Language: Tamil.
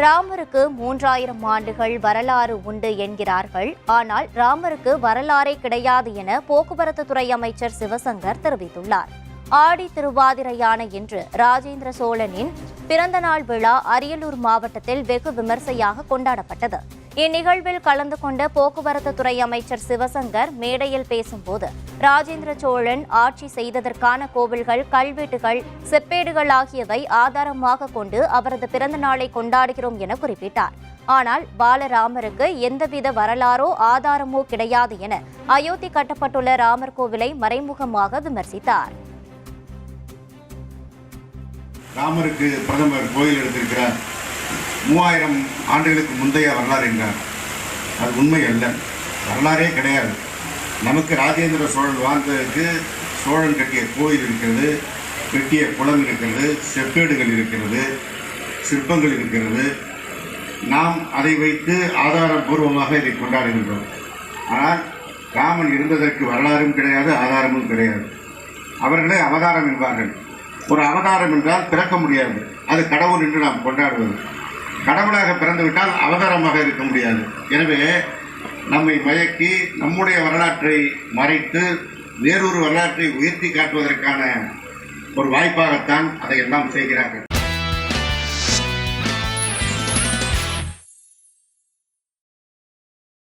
ராமருக்கு 3000 ஆண்டுகள் வரலாறு உண்டு என்கிறார்கள். ஆனால் ராமருக்கு வரலாறே கிடையாது என போக்குவரத்து துறை அமைச்சர் சிவசங்கர் தெரிவித்துள்ளார். ஆடி திருவாதிரையான இன்று ராஜேந்திர சோழனின் பிறந்தநாள் விழா அரியலூர் மாவட்டத்தில் வெகு விமர்சையாக கொண்டாடப்பட்டது. இந்நிகழ்வில் கலந்து கொண்ட போக்குவரத்து துறை அமைச்சர் சிவசங்கர் மேடையில் பேசும்போது, ராஜேந்திர சோழன் ஆட்சி செய்ததற்கான கோவில்கள், கல்வெட்டுகள், செப்பேடுகள் ஆகியவை ஆதாரமாக கொண்டு அவரது பிறந்த நாளை கொண்டாடுகிறோம் என குறிப்பிட்டார். ஆனால் பாலராமருக்கு எந்தவித வரலாறோ ஆதாரமோ கிடையாது என அயோத்தி கட்டப்பட்டுள்ள ராமர் கோவிலை மறைமுகமாக விமர்சித்தார். ராமருக்கு பிரதமர் கோயில் எடுத்திருக்கிறார். 3000 ஆண்டுகளுக்கு முந்தைய வரலாறு என்றார். அது உண்மை அல்ல, வரலாறே கிடையாது. நமக்கு ராஜேந்திர சோழன் வாழ்ந்ததற்கு சோழன் கட்டிய கோயில் இருக்கிறது, வெட்டிய குளம் இருக்கிறது, செப்பேடுகள் இருக்கிறது, சிற்பங்கள் இருக்கிறது. நாம் அதை வைத்து ஆதாரபூர்வமாக இதை கொண்டாடுகின்றோம். ஆனால் ராமன் இருந்ததற்கு வரலாறும் கிடையாது, ஆதாரமும் கிடையாது. அவர்களே அவதாரம் என்பார்கள். ஒரு அவதாரம் என்றால் பிறக்க முடியாது, அது கடவுள் என்று நாம் கொண்டாடுவது. கடவுளாக பிறந்துவிட்டால் அவதாரமாக இருக்க முடியாது. எனவே நம்மை மயக்கி நம்முடைய வரலாற்றை மறைத்து வேறொரு வரலாற்றை உயர்த்தி காட்டுவதற்கான ஒரு வாய்ப்பாகத்தான் அதையெல்லாம் செய்கிறார்கள்.